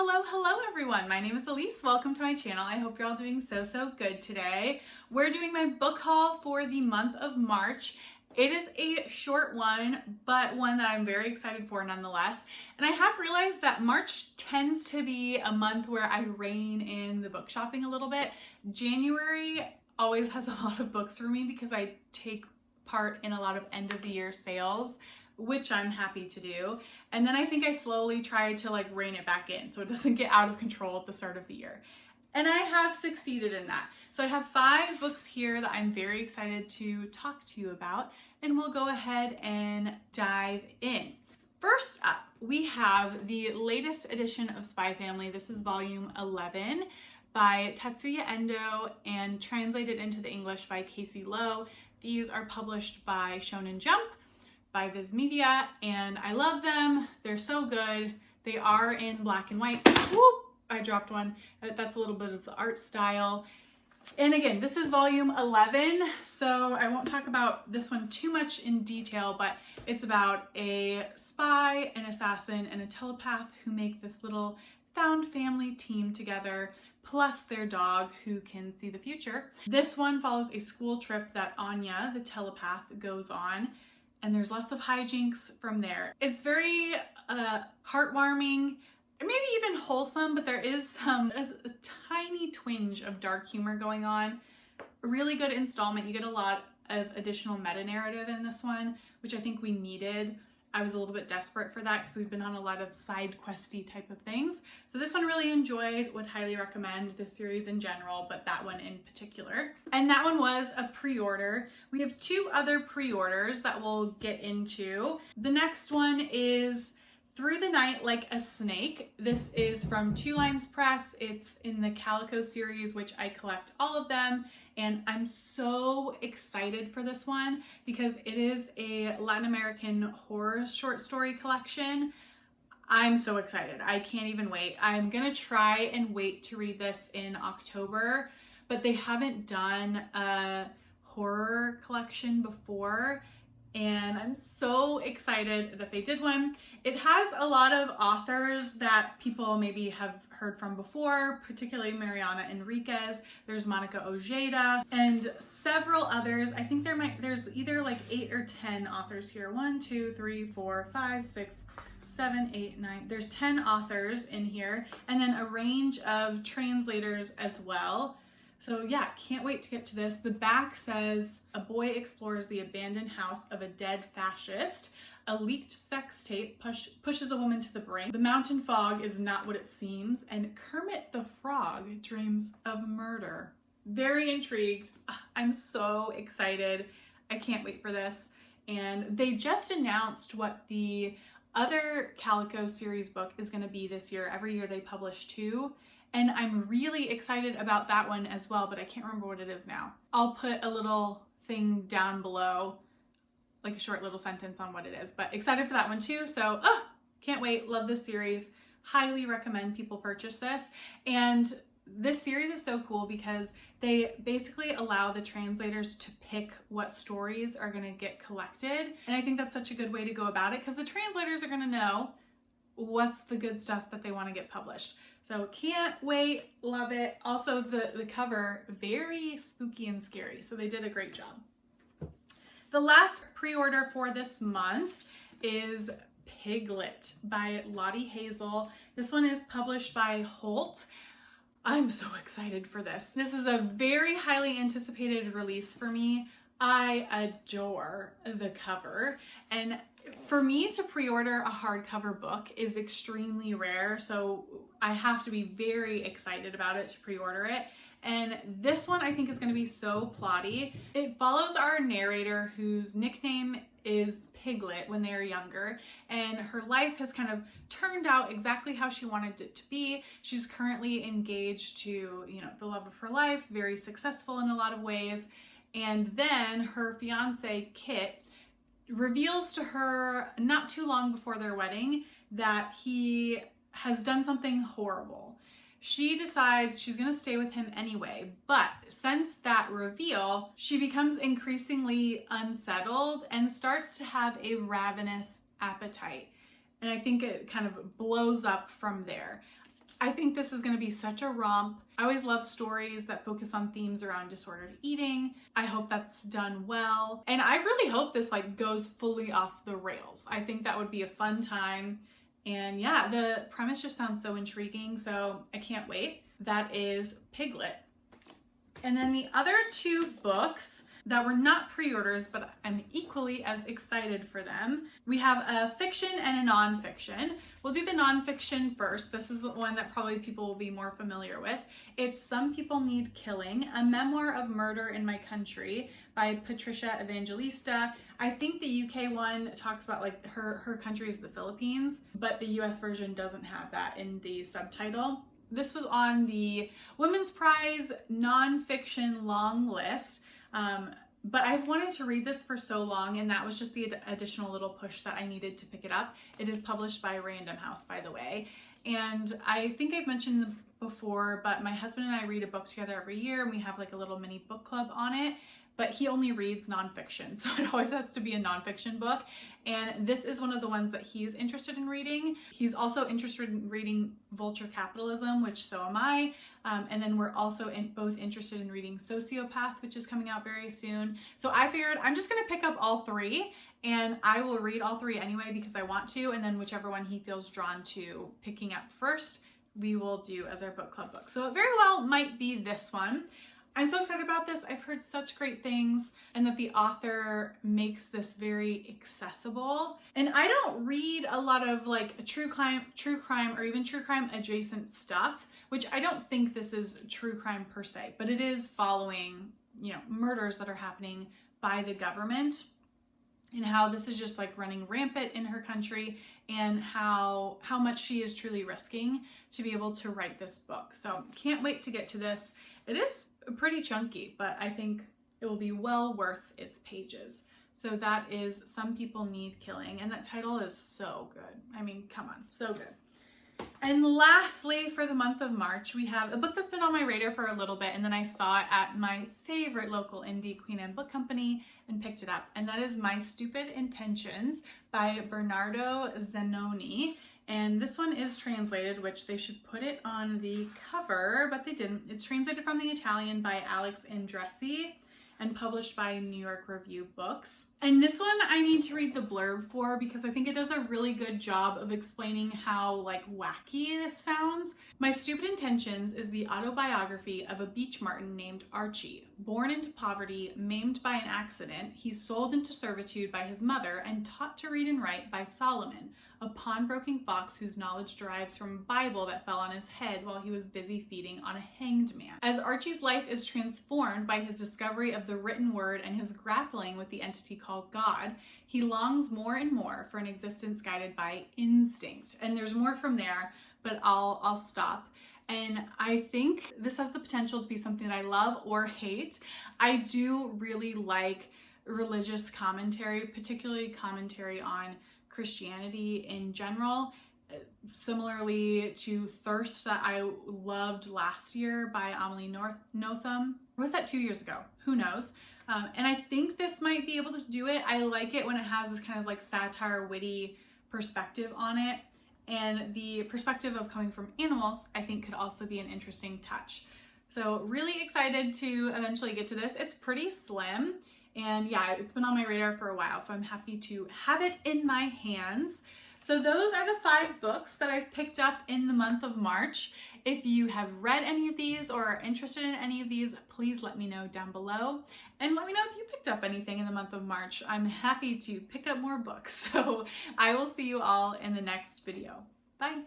Hello everyone. My name is Elise. Welcome to my channel. I hope you're all doing so good today. We're doing my book haul for the month of March. It is a short one, but one that I'm very excited for nonetheless. And I have realized that March tends to be a month where I rein in the book shopping a little bit. January always has a lot of books for me because I take part in a lot of end of the year sales, which I'm happy to do. And then I think I slowly try to rein it back in so it doesn't get out of control at the start of the year. And I have succeeded in that. So I have 5 books here that I'm very excited to talk to you about, and we'll go ahead and dive in. First up, we have the latest edition of Spy Family. This is volume 11 by Tatsuya Endo and translated into the English by Casey Lowe. These are published by Shonen Jump, by Viz Media, and I love them. They're so good. They are in black and white. Whoop, I dropped one. That's a little bit of the art style. And again, this is volume 11, so I won't talk about this one too much in detail, but it's about a spy, an assassin, and a telepath who make this little found family team together, plus their dog who can see the future. This one follows a school trip that Anya, the telepath, goes on, and there's lots of hijinks from there. It's very heartwarming, maybe even wholesome, but there is a tiny twinge of dark humor going on. A really good installment. You get a lot of additional meta narrative in this one, which I think we needed. I was a little bit desperate for that because we've been on a lot of side questy type of things. So this one really enjoyed, would highly recommend this series in general, but that one in particular. And that one was a pre-order. We have 2 other pre-orders that we'll get into. The next one is Through the Night Like a Snake. This is from Two Lines Press. It's in the Calico series, which I collect all of them. And I'm so excited for this one because it is a Latin American horror short story collection. I'm so excited. I can't even wait. I'm gonna try and wait to read this in October, but they haven't done a horror collection before. And I'm so excited that they did one. It has a lot of authors that people maybe have heard from before, particularly Mariana Enriquez. There's Monica Ojeda and several others. I think there's either like 8 or 10 authors here. 1, 2, 3, 4, 5, 6, 7, 8, 9. There's 10 authors in here, and then a range of translators as well. So yeah, can't wait to get to this. The back says, a boy explores the abandoned house of a dead fascist. A leaked sex tape pushes a woman to the brink. The mountain fog is not what it seems, and Kermit the Frog dreams of murder. Very intrigued. I'm so excited. I can't wait for this. And they just announced what the other Calico series book is going to be this year. Every year they publish 2. And I'm really excited about that one as well, but I can't remember what it is now. I'll put a little thing down below, like a short little sentence on what it is, but excited for that one too. So, can't wait. Love this series. Highly recommend people purchase this. And this series is so cool because they basically allow the translators to pick what stories are going to get collected. And I think that's such a good way to go about it because the translators are going to know what's the good stuff that they want to get published. So can't wait, love it. Also the cover, very spooky and scary. So they did a great job. The last pre-order for this month is Piglet by Lottie Hazel. This one is published by Holt. I'm so excited for this. This is a very highly anticipated release for me. I adore the cover, and for me to pre-order a hardcover book is extremely rare, so I have to be very excited about it to pre-order it. And this one I think is going to be so plotty. It follows our narrator whose nickname is Piglet when they were younger, and her life has kind of turned out exactly how she wanted it to be. She's currently engaged to, the love of her life, very successful in a lot of ways. And then her fiance, Kit, reveals to her not too long before their wedding that he has done something horrible. She decides she's going to stay with him anyway, but since that reveal, she becomes increasingly unsettled and starts to have a ravenous appetite. And I think it kind of blows up from there. I think this is going to be such a romp. I always love stories that focus on themes around disordered eating. I hope that's done well. And I really hope this like goes fully off the rails. I think that would be a fun time. And yeah, the premise just sounds so intriguing, so I can't wait. That is Piglet. And then the other two books that were not pre-orders, but I'm equally as excited for them. We have a fiction and a nonfiction. We'll do the nonfiction first. This is the one that probably people will be more familiar with. It's Some People Need Killing, a memoir of murder in my country by Patricia Evangelista. I think the UK one talks about like her country is the Philippines, but the US version doesn't have that in the subtitle. This was on the Women's Prize nonfiction long list. But I've wanted to read this for so long, and that was just the additional little push that I needed to pick it up. It is published by Random House, by the way. And I think I've mentioned before, but my husband and I read a book together every year, and we have like a little mini book club on it. But he only reads nonfiction, so it always has to be a nonfiction book. And this is one of the ones that he's interested in reading. He's also interested in reading Vulture Capitalism, which so am I. And then we're also both interested in reading Sociopath, which is coming out very soon. So I figured I'm just gonna pick up all three, and I will read all three anyway because I want to, and then whichever one he feels drawn to picking up first, we will do as our book club book. So it very well might be this one. I'm so excited about this. I've heard such great things, and that the author makes this very accessible. And I don't read a lot of like true crime or even true crime adjacent stuff, which I don't think this is true crime per se, but it is following, you know, murders that are happening by the government, and how this is just like running rampant in her country, and how much she is truly risking to be able to write this book. So can't wait to get to this. It is pretty chunky, but I think it will be well worth its pages. So that is Some People Need Killing, and that title is so good. I mean, come on, so good. And lastly, for the month of March, we have a book that's been on my radar for a little bit, and then I saw it at my favorite local indie Queen Anne book company and picked it up, and that is My Stupid Intentions by Bernardo Zannoni. And this one is translated, which they should put it on the cover, but they didn't. It's translated from the Italian by Andriesse and published by New York Review Books. And this one I need to read the blurb for because I think it does a really good job of explaining how like wacky this sounds. My Stupid Intentions is the autobiography of a beach martin named Archie. Born into poverty, maimed by an accident, he's sold into servitude by his mother and taught to read and write by Solomon, a pawnbroking fox whose knowledge derives from a Bible that fell on his head while he was busy feeding on a hanged man. As Archie's life is transformed by his discovery of the written word and his grappling with the entity called God, he longs more and more for an existence guided by instinct. And there's more from there, but I'll stop. And I think this has the potential to be something that I love or hate. I do really like religious commentary, particularly commentary on Christianity in general, similarly to Thirst that I loved last year by Amelie Nothomb. Or was that 2 years ago? Who knows? And I think this might be able to do it. I like it when it has this kind of like satire, witty perspective on it. And the perspective of coming from animals, I think could also be an interesting touch. So really excited to eventually get to this. It's pretty slim. And yeah, it's been on my radar for a while, so I'm happy to have it in my hands. So those are the 5 books that I've picked up in the month of March. If you have read any of these or are interested in any of these, please let me know down below. And let me know if you picked up anything in the month of March. I'm happy to pick up more books. So I will see you all in the next video. Bye.